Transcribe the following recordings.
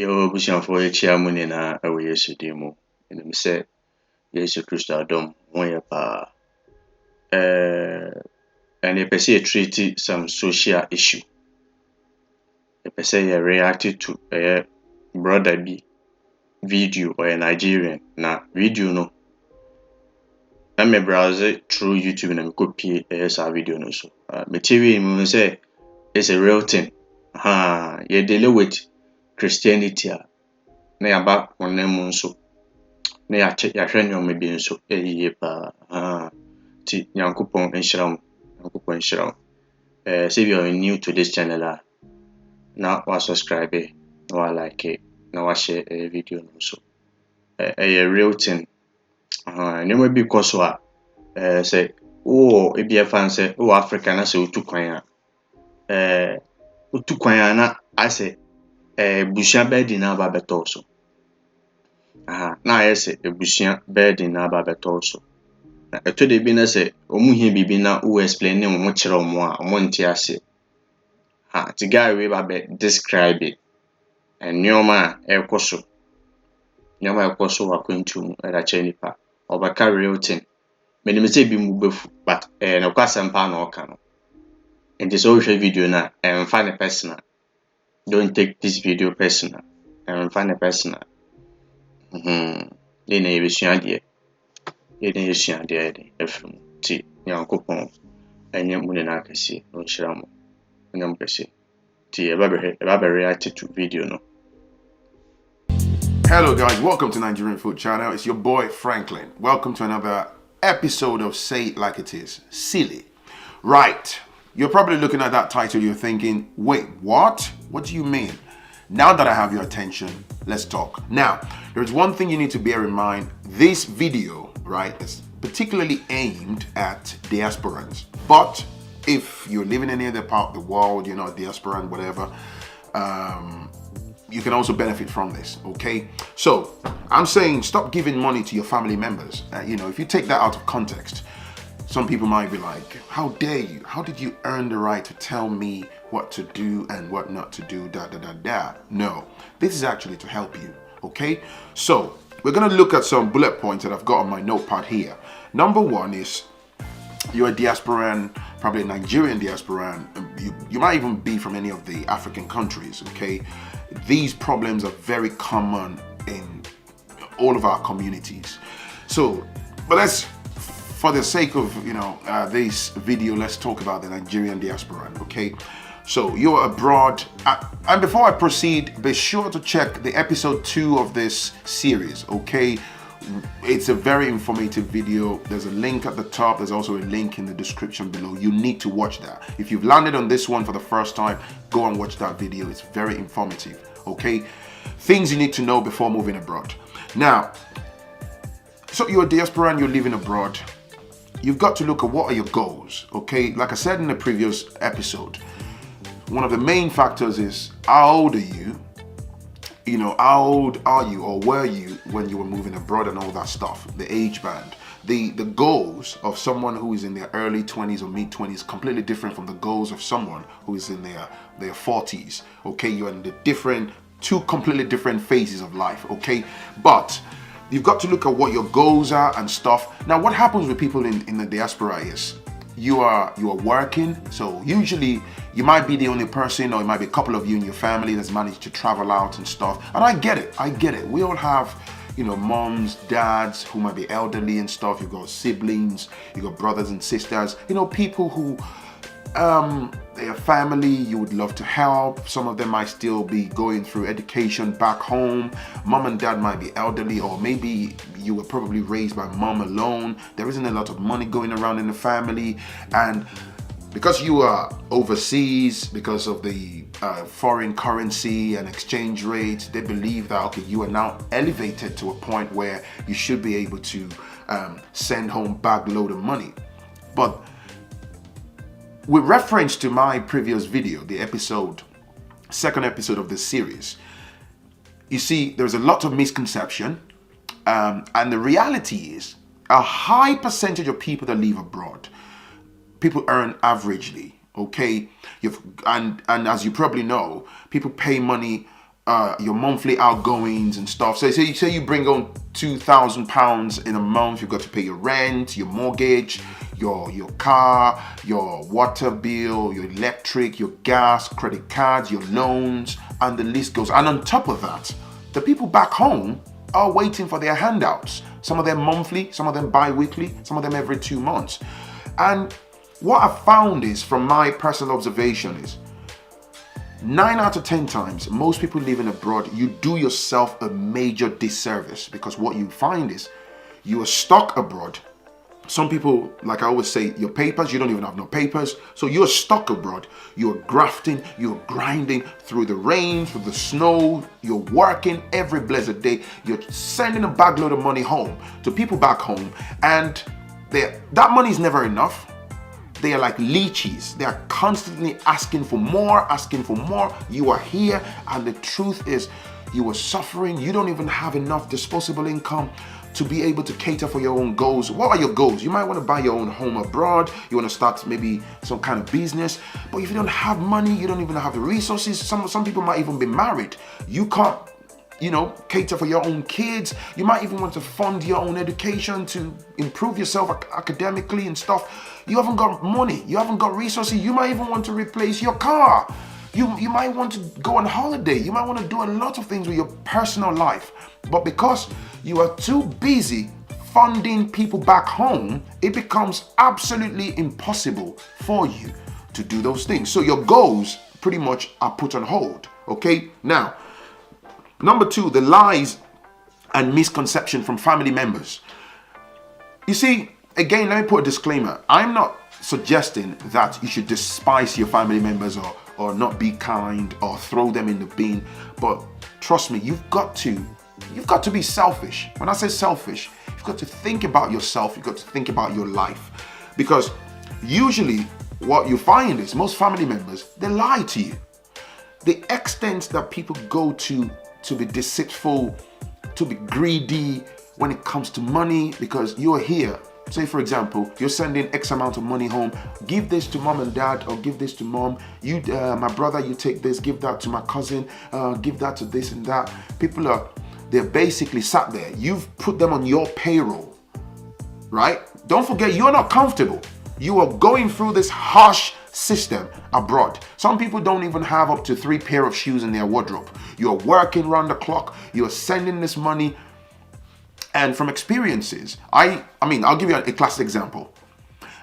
Yo, busuafo ekyia mu nyinaa ɛwɔ Yesu din mu. Ɛnim sɛ Yesu Kristo adom ho yɛ paa. And yɛpɛ sɛ yɛtreat some social issue. Yɛpɛ sɛ yɛ react to brother bi video ɔyɛ Nigerian. Na video no na me browse through YouTube na mekɔpie saa video no so. Metie wie mu sɛ it's a real thing. Yɛ deal with Christianity na yɛaba honam mu nso na yɛahwɛ nneɛma bi nso yie paa. Nti Nyankopɔn nhyira mo. Nyankopɔn nhyira mo. Sɛ you are new to this channel na wa subscribe na wa like na wa share video no nso. Ɛyɛ real thing. Nneɛma bi kɔ so a sɛ wowɔ ebi ɛfa sɛ wowɔ Africa na sɛ wotu kwan a wotu kwan a na asɛ busua bɛdi na aba bɛtɔ so. Na ayɛ sɛ ebusua bɛdi na aba bɛtɔ so. Na ɛtɔ de bi na sɛ ɔmo hia bibi na wo explain ne ɔmo kyerɛ ɔmo a ɔmo nte ase. Ti guy we ba bɛ describe it. Nneɛma a ɛkɔ so. Nneɛma a ɛkɔ so wɔ akwantu mu ɛda kyerɛ nipa. Ɔbɛka real thing. Menim sɛ bi mu bɛfu but no kwasɛm pa na ɔka no. Nti sɛ wohwɛ video na ɛmfa ne personal. Don't take this video personal. Ɛmfa ne personal. Yɛn na yɛbɛsua adeɛ. Yɛn na yɛsua adeɛ de ɛfiri mu. Nti Nyankopɔn ɛnyɛ mu nyinaa kɛseɛ na ɔnhyira mo. Ɛnyɛ mo kɛseɛ. Nti yɛba react to video no. Hello guys, welcome to Nigerian Food Channel. It's your boy Franklin. Welcome to another episode of Say It Like It Is. Silly. Right. You're probably looking at that title, you're thinking, wait, what? What do you mean? Now that I have your attention, let's talk. Now, there's one thing you need to bear in mind. This video, right, is particularly aimed at diasporans. But if you're living in any other part of the world, you're not a diasporan, whatever, you can also benefit from this, okay? So I'm saying stop giving money to your family members. If you take that out of context, some people might be like, how dare you? How did you earn the right to tell me what to do and what not to do, No, this is actually to help you, okay? So we're gonna look at some bullet points that I've got on my notepad here. Number one is, you're a diasporan, probably a Nigerian diasporan. You might even be from any of the African countries, okay? These problems are very common in all of our communities. So, but for the sake of, this video, let's talk about the Nigerian diaspora, okay? So you're abroad, and before I proceed, be sure to check the episode 2 of this series, okay? It's a very informative video. There's a link at the top. There's also a link in the description below. You need to watch that. If you've landed on this one for the first time, go and watch that video. It's very informative, okay? Things you need to know before moving abroad. Now, so you're a diaspora and you're living abroad. You've got to look at what are your goals, okay? Like I said in the previous episode, one of the main factors is how old are you? How old are you or were you when you were moving abroad and all that stuff, the age band. The goals of someone who is in their early 20s or mid 20s completely different from the goals of someone who is in their 40s, okay? You're in the two completely different phases of life, okay? But you've got to look at what your goals are and stuff. Now, what happens with people in the diaspora is you are working, so usually you might be the only person, or it might be a couple of you in your family that's managed to travel out and stuff. And I get it. We all have, moms, dads who might be elderly and stuff. You've got siblings, you've got brothers and sisters, people who their family you would love to help. Some of them might still be going through education back home. Mom and dad might be elderly, or maybe you were probably raised by mom alone. There isn't a lot of money going around in the family, and because you are overseas, because of the foreign currency and exchange rate, they believe that, okay, you are now elevated to a point where you should be able to send home bag load of money. But with reference to my previous video, the second episode of this series, you see, there's a lot of misconception, and the reality is a high percentage of people that live abroad, people earn averagely, okay? And as you probably know, people pay money your monthly outgoings and stuff. So say you bring on £2,000 in a month, you've got to pay your rent, your mortgage, your car, your water bill, your electric, your gas, credit cards, your loans, and the list goes. And on top of that, the people back home are waiting for their handouts. Some of them monthly, some of them bi-weekly, some of them every 2 months. And what I found is, from my personal observation, is 9 out of 10 times, most people living abroad, you do yourself a major disservice, because what you find is you are stuck abroad. Some people, like I always say, your papers, you don't even have no papers. So you're stuck abroad. You're grafting, you're grinding through the rain, through the snow. You're working every blessed day. You're sending a bagload of money home to people back home. And that money is never enough. They are like leeches. They are constantly asking for more, asking for more. You are here, and the truth is, you are suffering. You don't even have enough disposable income to be able to cater for your own goals. What are your goals? You might want to buy your own home abroad. You want to start maybe some kind of business. But if you don't have money, you don't even have the resources. Some people might even be married. You can't, cater for your own kids. You might even want to fund your own education to improve yourself academically and stuff. You haven't got money. You haven't got resources. You might even want to replace your car. You might want to go on holiday. You might want to do a lot of things with your personal life. But because you are too busy funding people back home, it becomes absolutely impossible for you to do those things. So your goals pretty much are put on hold. Okay? Now, number 2, the lies and misconception from family members. You see, again, let me put a disclaimer. I'm not suggesting that you should despise your family members or not be kind or throw them in the bin. But trust me, you've got to be selfish. When I say selfish, you've got to think about yourself. You've got to think about your life. Because usually what you find is most family members, they lie to you. The extent that people go to be deceitful, to be greedy when it comes to money, because you're here. Say, for example, you're sending X amount of money home. Give this to mom and dad, or give this to mom. My brother, you take this, give that to my cousin, give that to this and that. They're basically sat there. You've put them on your payroll, right? Don't forget, you're not comfortable. You are going through this harsh system abroad. Some people don't even have up to 3 pair of shoes in their wardrobe. You're working round the clock. You're sending this money. And from experiences, I'll give you a classic example.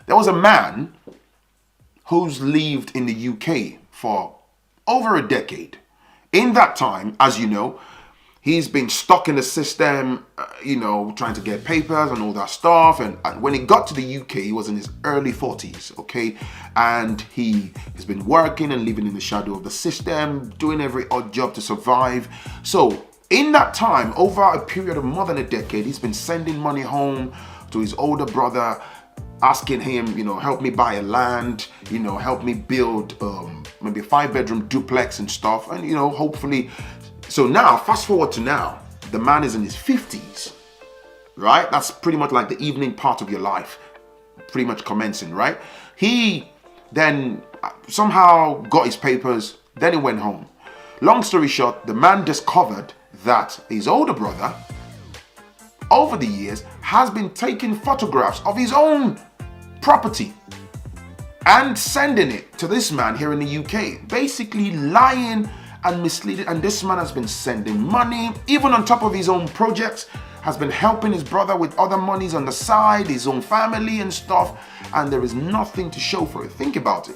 There was a man who's lived in the UK for over a decade. In that time, as you know, he's been stuck in the system, trying to get papers and all that stuff. And when he got to the UK, he was in his early 40s, okay? And he has been working and living in the shadow of the system, doing every odd job to survive. So in that time, over a period of more than a decade, he's been sending money home to his older brother, asking him, help me buy a land, help me build maybe a 5-bedroom duplex and stuff. And, hopefully. So now, fast forward to now, the man is in his 50s, right? That's pretty much like the evening part of your life, pretty much commencing, right? He then somehow got his papers, then he went home. Long story short, the man discovered that his older brother, over the years, has been taking photographs of his own property and sending it to this man here in the UK, basically lying and misleading. And this man has been sending money, even on top of his own projects, has been helping his brother with other monies on the side, his own family and stuff, and there is nothing to show for it. Think about it.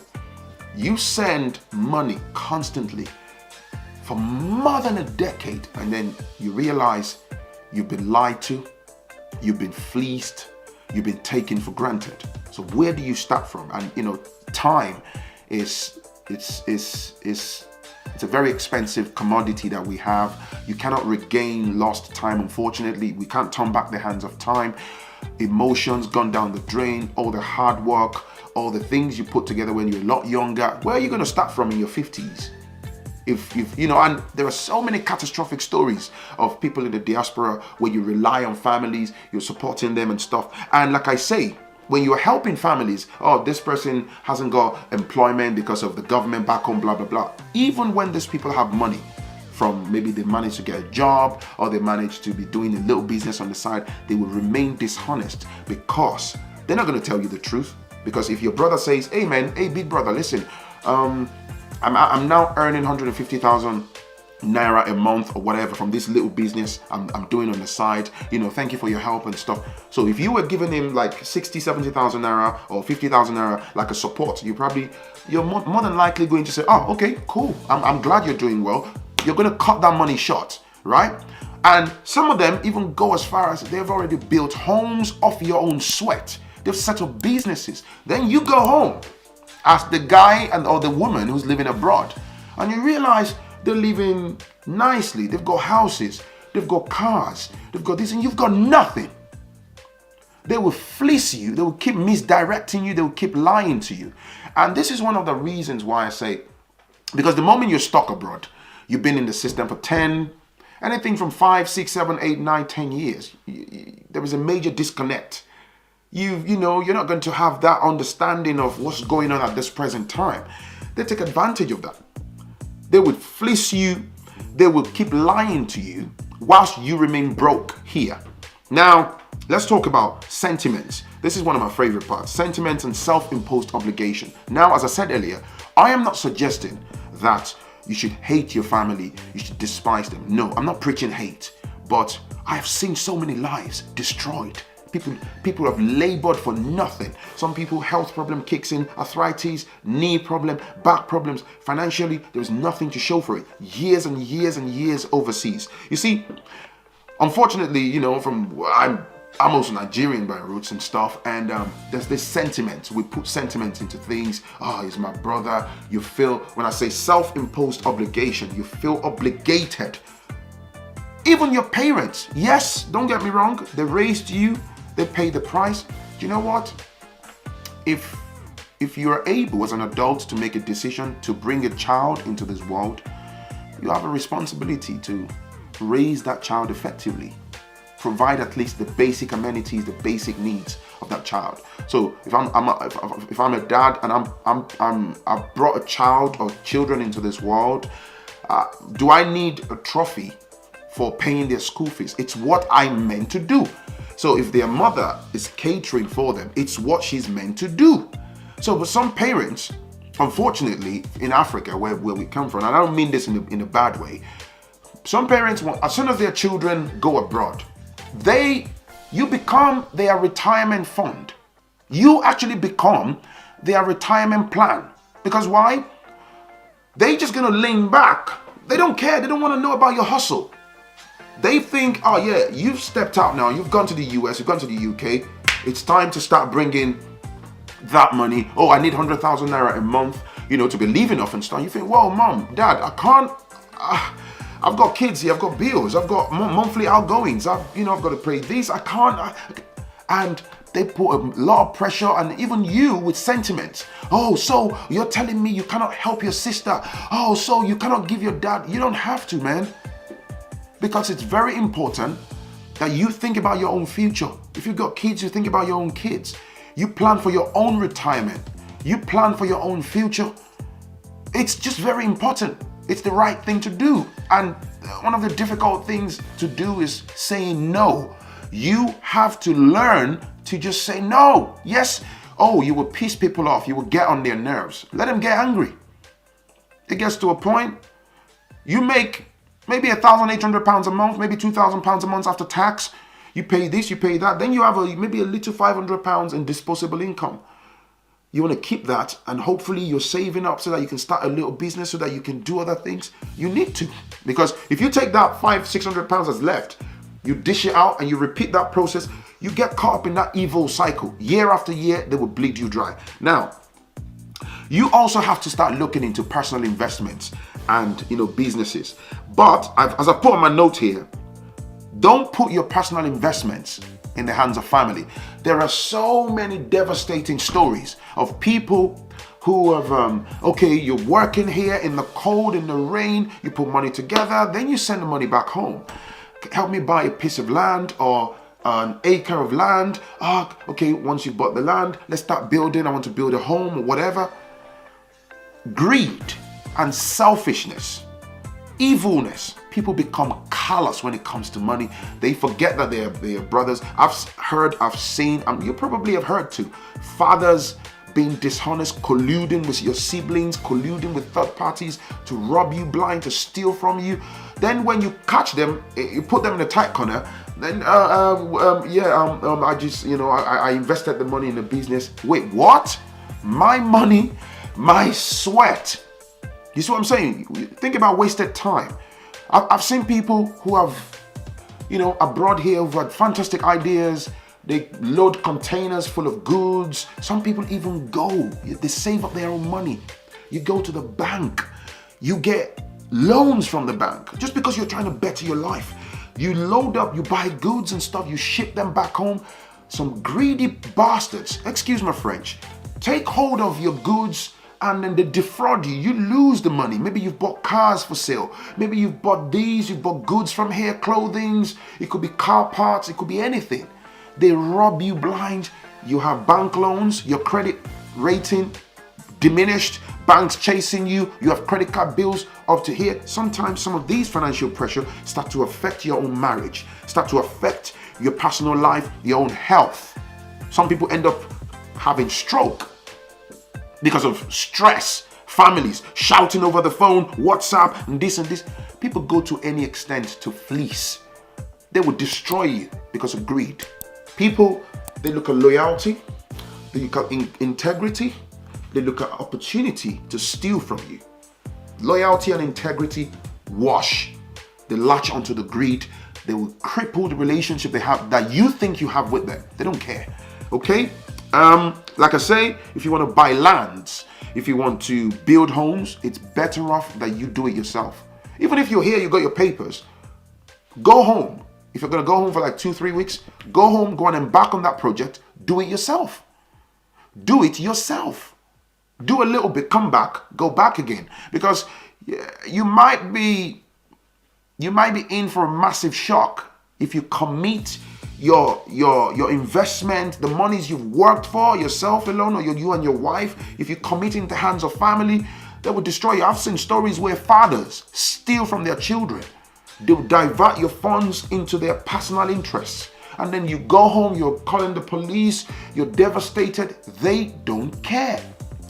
You send money constantly for more than a decade, and then you realize you've been lied to, you've been fleeced, you've been taken for granted. So where do you start from? And time is it's a very expensive commodity that we have. You cannot regain lost time, unfortunately. We can't turn back the hands of time. Emotions gone down the drain, all the hard work, all the things you put together when you're a lot younger. Where are you going to start from in your 50s? And there are so many catastrophic stories of people in the diaspora where you rely on families, you're supporting them and stuff. And like I say, when you're helping families, this person hasn't got employment because of the government back home, blah, blah, blah. Even when these people have money, from maybe they managed to get a job or they managed to be doing a little business on the side, they will remain dishonest because they're not going to tell you the truth. Because if your brother says, hey man, hey big brother, listen, I'm now earning 150,000 naira a month or whatever from this little business I'm doing on the side, thank you for your help and stuff. So if you were giving him like 60, 70,000 naira or 50,000 naira like a support, you're more than likely going to say, oh, okay, cool. I'm glad you're doing well. You're going to cut that money short, right? And some of them even go as far as they've already built homes off your own sweat. They've set up businesses. Then you go home as the guy or the woman who's living abroad, and you realize they're living nicely. They've got houses, they've got cars, they've got this, and you've got nothing. They will fleece you. They will keep misdirecting you. They will keep lying to you. And this is one of the reasons why I say, because the moment you're stuck abroad, you've been in the system for 10, anything from 5, 6, 7, 8, 9, 10 years, there is a major disconnect. You're not going to have that understanding of what's going on at this present time. They take advantage of that. They would fleece you. They will keep lying to you whilst you remain broke here. Now, let's talk about sentiments. This is one of my favorite parts. Sentiments and self-imposed obligation. Now, as I said earlier, I am not suggesting that you should hate your family, you should despise them. No, I'm not preaching hate, but I have seen so many lives destroyed. People have labored for nothing. Some people, health problem kicks in, arthritis, knee problem, back problems. Financially, there's nothing to show for it. Years and years and years overseas. You see, unfortunately, I'm also Nigerian by roots and stuff, and there's this sentiment. We put sentiments into things. Oh, he's my brother. You feel, when I say self-imposed obligation, you feel obligated. Even your parents, yes, don't get me wrong, they raised you, they pay the price. Do you know what? If you are able as an adult to make a decision to bring a child into this world, you have a responsibility to raise that child effectively. Provide at least the basic amenities, the basic needs of that child. So if I'm a dad and I've brought a child or children into this world, do I need a trophy for paying their school fees? It's what I'm meant to do. So if their mother is catering for them, it's what she's meant to do. So but some parents, unfortunately, in Africa, where we come from, and I don't mean this in a bad way, some parents want, as soon as their children go abroad, you become their retirement fund. You actually become their retirement plan. Because why? They just gonna lean back. They don't care. They don't want to know about your hustle. They think, oh yeah, you've stepped out now. You've gone to the US, you've gone to the UK. It's time to start bringing that money. Oh, I need 100,000 naira a month, to be living off and stuff. You think, well, mom, dad, I can't. I've got kids here. I've got bills. I've got monthly outgoings. I've got to pay this. I can't. And they put a lot of pressure, and even you with sentiments. Oh, so you're telling me you cannot help your sister? Oh, so you cannot give your dad? You don't have to, man. Because it's very important that you think about your own future. If you've got kids, you think about your own kids. You plan for your own retirement. You plan for your own future. It's just very important. It's the right thing to do. And one of the difficult things to do is saying no. You have to learn to just say no. Yes, you will piss people off. You will get on their nerves. Let them get angry. It gets to a point, you make maybe £1,800 a month, maybe £2,000 a month after tax. You pay this, you pay that. Then you have maybe a little £500 in disposable income. You want to keep that, and hopefully you're saving up so that you can start a little business, so that you can do other things. You need to, because if you take that £500-600 that's left, you dish it out and you repeat that process, you get caught up in that evil cycle. Year after year, they will bleed you dry. Now, you also have to start looking into personal investments and businesses. But as I put on my note here, don't put your personal investments in the hands of family. There are so many devastating stories of people who have, you're working here in the cold, in the rain, you put money together, then you send the money back home. Help me buy a piece of land or an acre of land. Once you bought the land, let's start building. I want to build a home or whatever. Greed and selfishness evilness. People become callous when it comes to money. They forget that they are brothers. I've heard, I've seen, you probably have heard too, fathers being dishonest, colluding with your siblings, colluding with third parties to rob you blind, to steal from you. Then when you catch them, you put them in a tight corner. Then I just, I invested the money in the business. Wait, what? My money, my sweat. You see what I'm saying? Think about wasted time. I've seen people who have, abroad here, who've had fantastic ideas. They load containers full of goods. Some people even they save up their own money. You go to the bank, you get loans from the bank just because you're trying to better your life. You load up, you buy goods and stuff, you ship them back home. Some greedy bastards, excuse my French, take hold of your goods and then they defraud you. You lose the money. Maybe you've bought cars for sale. Maybe you've bought you've bought goods from here, clothings. It could be car parts. It could be anything. They rob you blind. You have bank loans. Your credit rating diminished. Banks chasing you. You have credit card bills up to here. Sometimes some of these financial pressure start to affect your own marriage, start to affect your personal life, your own health. Some people end up having stroke because of stress. Families shouting over the phone, WhatsApp, and this and this. People go to any extent to fleece. They will destroy you because of greed. People, they look at loyalty, they look at integrity, they look at opportunity to steal from you. Loyalty and integrity wash. They latch onto the greed. They will cripple the relationship they have that you think you have with them. They don't care. Okay? Like I say, if you want to buy lands, if you want to build homes, it's better off that you do it yourself. Even if you're here, you got your papers, go home. If you're going to go home for like 2-3 weeks, go home, go and embark on that project, do it yourself. Do it yourself. Do a little bit, come back, go back again. Because you might be in for a massive shock if you commit your investment, the monies you've worked for yourself alone, or you and your wife. If you commit into the hands of family, they will destroy you. I've seen stories where fathers steal from their children. They will divert your funds into their personal interests. And then you go home, you're calling the police, you're devastated. They don't care.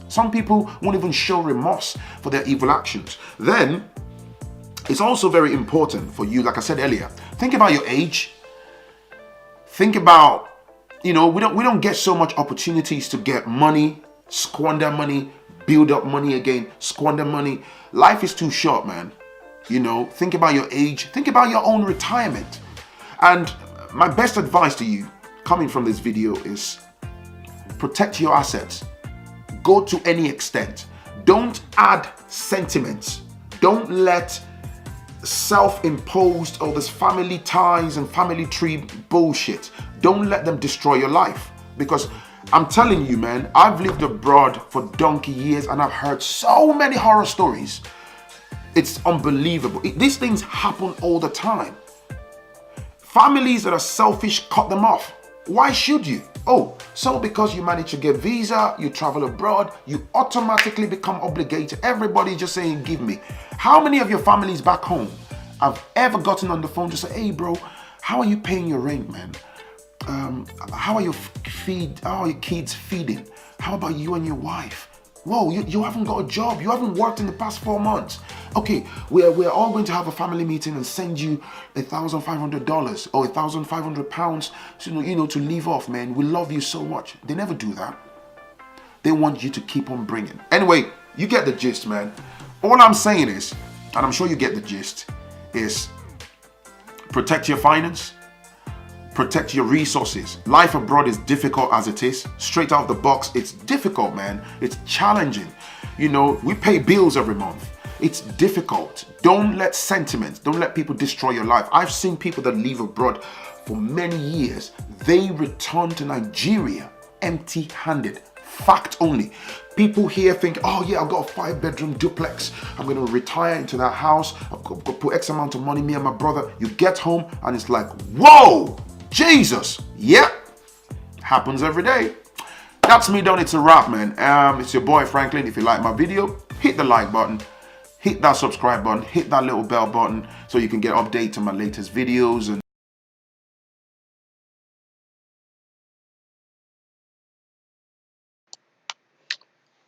Some people won't even show remorse for their evil actions. Then, it's also very important for you, like I said earlier, think about your age. Think about, we don't get so much opportunities to get money, squander money, build up money again, squander money. Life is too short, man. Think about your age, think about your own retirement. And my best advice to you coming from this video is protect your assets. Go to any extent. Don't add sentiments. Don't let self-imposed or this family ties and family tree bullshit, don't let them destroy your life. Because I'm telling you, man, I've lived abroad for donkey years and I've heard so many horror stories. It's unbelievable. These things happen all the time. Families that are selfish cut them off. Why should you? Oh, so because you manage to get visa, you travel abroad, you automatically become obligated. Everybody just saying, give me. How many of your families back home have ever gotten on the phone to say, hey bro, how are you paying your rent, man? How are your kids feeding? How about you and your wife? Whoa, you haven't got a job. You haven't worked in the past 4 months. Okay, we're all going to have a family meeting and send you $1,500 or £1,500 to live off, man. We love you so much. They never do that. They want you to keep on bringing. Anyway, you get the gist, man. All I'm saying is, and I'm sure you get the gist, is protect your finance. Protect your resources. Life abroad is difficult as it is. Straight out of the box, it's difficult, man. It's challenging. We pay bills every month. It's difficult. Don't let sentiments, don't let people destroy your life. I've seen people that live abroad for many years. They return to Nigeria empty-handed. Fact only. People here think, oh yeah, I've got a 5-bedroom duplex. I'm going to retire into that house. I've got to put X amount of money, me and my brother. You get home and it's like, whoa! Jesus. Yep. Happens every day. That's me done. It's a wrap, man. It's your boy Franklin. If you like my video, hit the like button. hit that subscribe button, hit that little bell button so you can get updates on my latest videos. And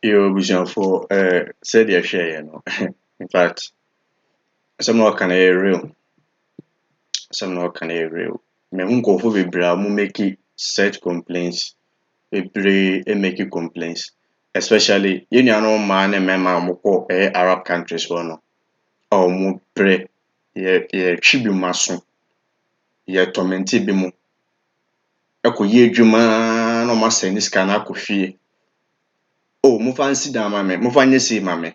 Yo, vision for said your share, In fact, some not can real. Some not can real. Me who go for be mu make such complaints. Make complaints. Especially you know man and mema mo Arab countries one. Or mu pre ye chibi maso. Ye tormenti bi mu. Eko ye adwuma no ma send sika na akofie. Oh, mu fancy da mame, mu fanye si mame.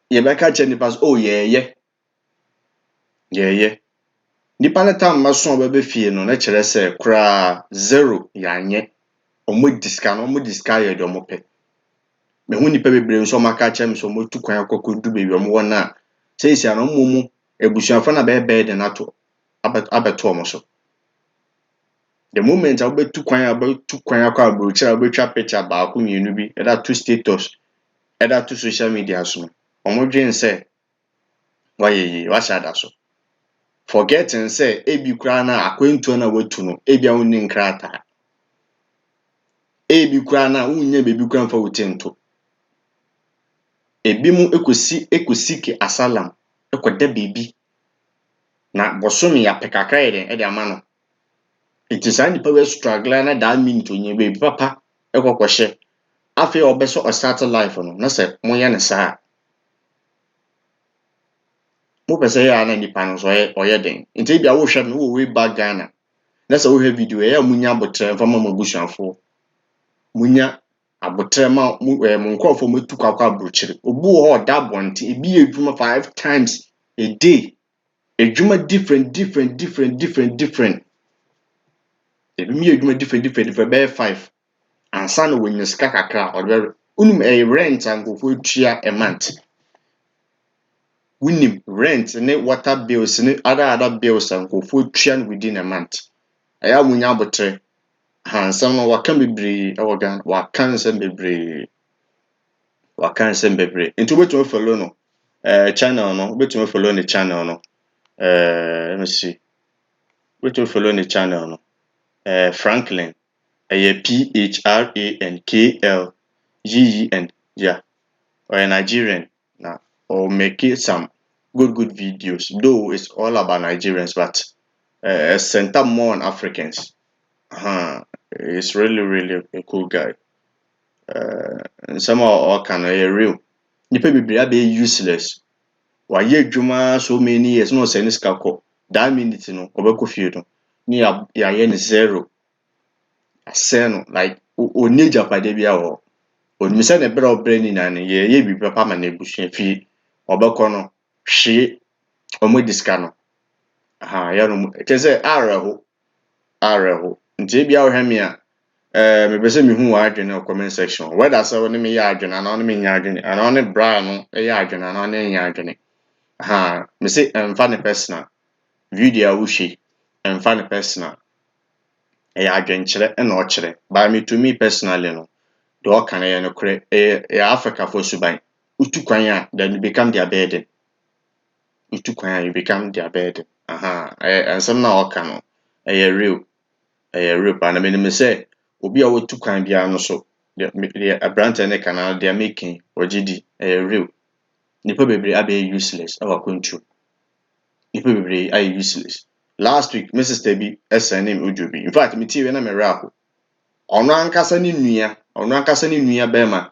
Ye beka che ni pas oh yeah. Nipa ne tam maso bebe fie no na kire se kura zero yanye. Omo diska no omo diska ye de omo pe. Me hu nipa bebre nso maka chem so mo tu kwan akoko du bebi omo wona. Sei sia no mumu ebusuafo na bebe de na to abeto omo so. The moment I be tu kwan akọ abrochira obetwa picture ba ko mienu bi e da to status e da to social media so. Omo dwen se waye wa sha da so. Forgetting say ebi kura na akwentu na watu no ebi awuni nkrata. Ebi kura na unye bebi kura mfa wotento. Ebi mu ekosi ke asalam ekoda bebi na bosomi ya pekakra eden e de amano. It is any power struggle na that minute onye bebi papa ekokwhye. Afi obeso o start life no na se moye ne saa. Mo pese ya na nipa no so oye den. Nti bia wo hwe no wo we back Ghana. Na se wo hwe video ya munya abotre mfa mama busuafo. Munya abotre ma mu nkofo metu kwakwa abrochire. Obu ho da bonti ebi edwuma 5 times a day. Edwuma different. Ebi mi edwuma different be 5. Ansa no wenye sika kakra or be unum rent ankofo tua a month. Winim rent ne water bills ne other bills ankofo tua within a month. Aya munya abotre hansam no wakan bebre ewogan wakan sem bebre into wetu follow no channel no wetu follow the channel no let me see wetu follow the channel no Franklin PHRANKLGEN yeah or a Nigerian now or make it some good videos though it's all about Nigerians but center more on Africans. He's really a cool guy. Some all kind of real. Nipa bebre be useless. Why adwuma so many years no say niska ko. That minute no obeko fie no. Ni ya ye zero. Asɛ no like oni japade bia wo. Oni se ne bra obra ni na ne ye bi papa ma na ebusua fie. Obeko no hwe omo diska no. Ya no keze areho. Nti bia wo hwɛ me a me be se me hu adwene no comment section. Whether say woni me ya adwene na me nya adwene and on bra no ya adwene na on nya adwene. Me say emfa ne personal video wo hwe emfa ne personal ya adwenkyere e na o kyere. By me to me personally no the o kan ya no kre Africa for suban. Utu kwan a then you become their burden. You become their burden. Ensem na o kan no real and me say obi a wotu kwan bia no so the abrante ne canal they are making ogidi real nipa bebre abe useless our control nipa bebre are useless. Last week Mrs. Tebi SNM Ujobi in fact me TV na me rap ono ankasa ni nua be ma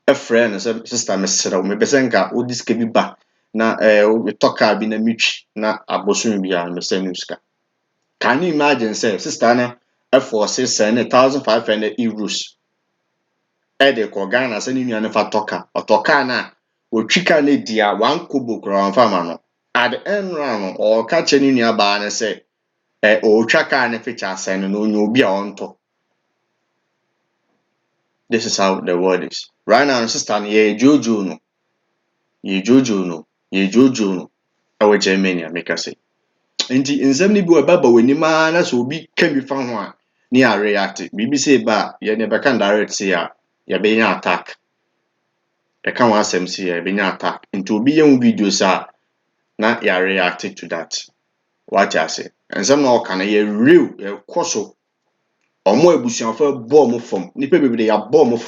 a friend na sister me sere me be senka o diska bi ba na we toka bi na mitwi na abosun bia me send ska. Can you imagine say sister na force send 1,500 euros de ko Ghana send nua ne fa toka otoka na otwika na dia 1 kobo kro fama no at the end round or catch any nua ba na say o twaka na feature send no onye obi a onto. This is how the world is right now. Sister na ye jojo no awe Germany make us say nti nsem ni bi obaba wanima na so obi kan bi fa ho a ni a react bibi say ba ye ne be kan direct say a ye be nya attack yɛka wɔn asɛm si yɛbɛnya attack nti obi yɛ ho videos a na yɛ react to that what I say nsɛm na ɔka no yɛ real yɛkɔ so ɔmo abusuafo bɔ ɔmo fam nipa bebree yɛabɔ ɔmo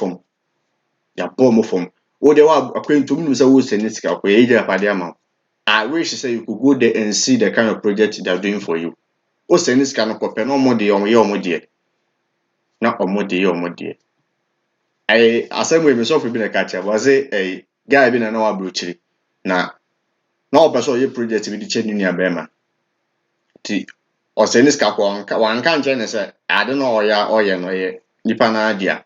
fam wo de wa akwantum nim sɛ wo send sika kɔ yɛ gya pade ama I wish say you could go there and see the kind of project they are doing for you o send sika no kɔ pɛ na ɔmo de ɔmo yɛ ɔmo deɛ na ɔmo de yɛ ɔmo deɛ asɛm wei me sɔfo bi na ka kyerɛ bɔ sɛ guy bi na wa brochiri na ɔpɛ sɛ ɔyɛ project bi de kyɛ ne nua bɛrima ti ɔsɛne sika kɔ wanka nkyɛn ne sɛ ade na ɔyɛ no ɔyɛ nipa na adia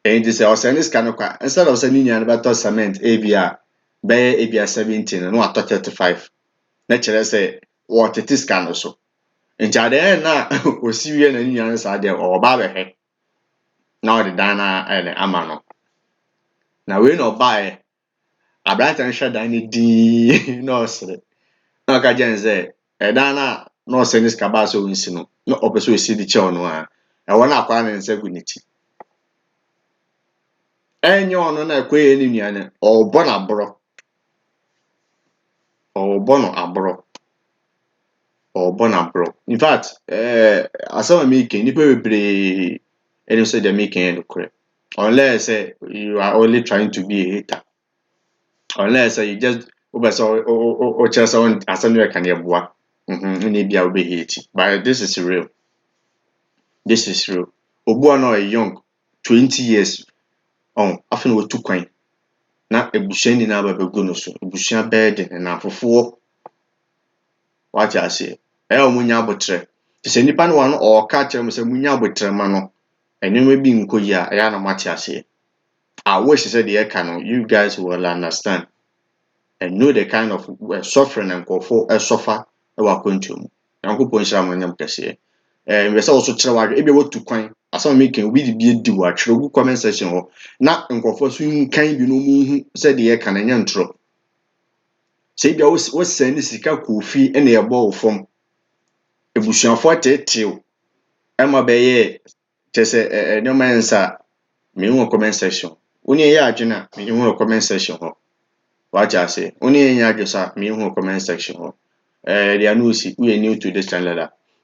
ɛnti sɛ ɔsɛne sika no kɔ instead of sɛ ne nua no bɛtɔ cement bɛyɛ 17 no watɔ 35 na kyerɛ sɛ wɔtete sika no so nti ade na osi wie na ne nua no saa deɛ ɔba bɛhwɛ na ɔde dan na ama no na wei na ɔbae abrante no hwɛ dan ne dii na ɔsere na ɔka gyɛn sɛ dan na ɔsɛne sika ba sɛ ɔnsi no na ɔpɛ sɛ ɔsi de kyɛw no a ɛwɔ na akwa ne nsa gu ne ti ɛnyɛ ɔno na ɛkɔyɛ ne nua no ɔbɔ no aborɔ in fact asɛm a meke nipa bebree ɛne sɛ deɛ meke yɛ no korɛ unless you are only trying to be a hater unless you just wobɛ sɛ ɔkyerɛ sɛ asɛm no yɛ ka ne ɛboa ne bia wobɛ hate but this is real obua na ɔyɛ young 20 years afei na watu kwan na ebusua nyinaa bɛgu no so ebusua bɛyɛ de na fofoɔ wate ase ɔmo nya abotrɛ sɛ nipa no wano ɔka kyerɛ mo sɛ munya abotrɛ ma no ɛnwema bi nkɔ yi a ɛyɛ na mate ase wish sɛ deɛ ɛka no you guys will understand and know the kind of suffering and nkɔfo suffer ɛwɔ akwantuo mu nyankopɔn nhyira mo nyam kɛseɛ mbɛsɛ wɔso kyerɛ wadwe ebi wɔtu kwan asɛm mi kan obi de bi edi wɔ atwerɛ gu comment section hɔ na nkɔfo so nkan bi no mu hu sɛ deɛ ɛka no nyɛ ntorɔ sɛ bia wo send sika kofi ɛna ɛbɔ wo fam ebusuafo tetew ɛma bɛyɛ kyɛ sɛ nneɛma nsa me hu comment section woni yɛ adwena me hu comment section hɔ wate ase woni yɛ adwosa me hu comment section hɔ deɛ no si we new to this channel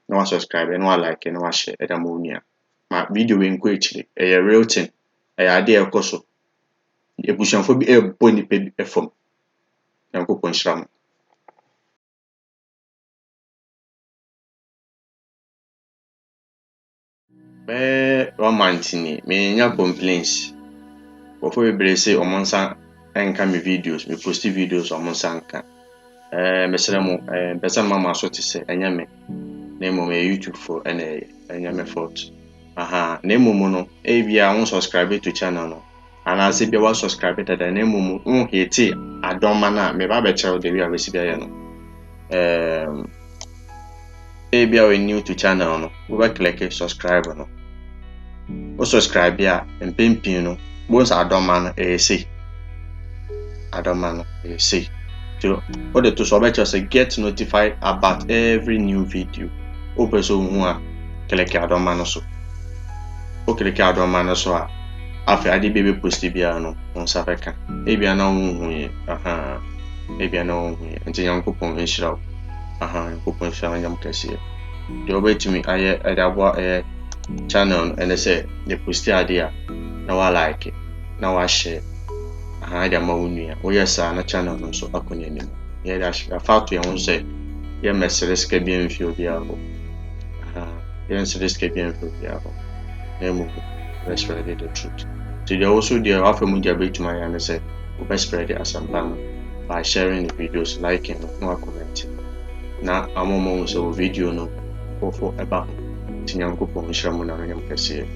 na wa subscribe na wa like na wa share ɛda mo nua ma video we nkɔ ekyire ɛyɛ real thing ɛyɛ ade ɛkɔ so ebusuafo bi ɛbɔ nipa bi ɛfam nyankopɔn nhyira mo romantini me nya complaints before we bebree say ɔmo nsa ɛnka me videos me post videos ɔmo nsa nka mesrɛ mo pɛsɛ mama so te sɛ ɛnyɛ me na mmom YouTube for ɛnyɛ me fault na mmom no bia wo subscribe to channel no ana se bia wa subscribe dada na mmom wo hate adoma na me ba be kyerɛ de wi a wesi bia yɛ no bia we new to channel no wo ba click subscribe no o subscribe ya mpempin no bonus adoma no say adoma no say so what the to so bet say get notified about every new video o person hu a click adoma no so o click adoma no so a afi ade bebe post bia no on sa beka bia na hu ye bia na hu ye nti yankopon nhyira yankopon nhyira nyam kase de obetimi aye adabo channel and say the post idea na wa like na wa share de ma wonu o yes na channel no so akonya nim ye da fato ye won say ye mesere ska bi enfi obi aho ye mesere ska bi enfi obi aho na mo spread the truth so they also there after dia betuma ya na say we spread the asampa by sharing the videos, liking no commenting na amomo so video no for eba tinyanko po nhyira mo na nyam kase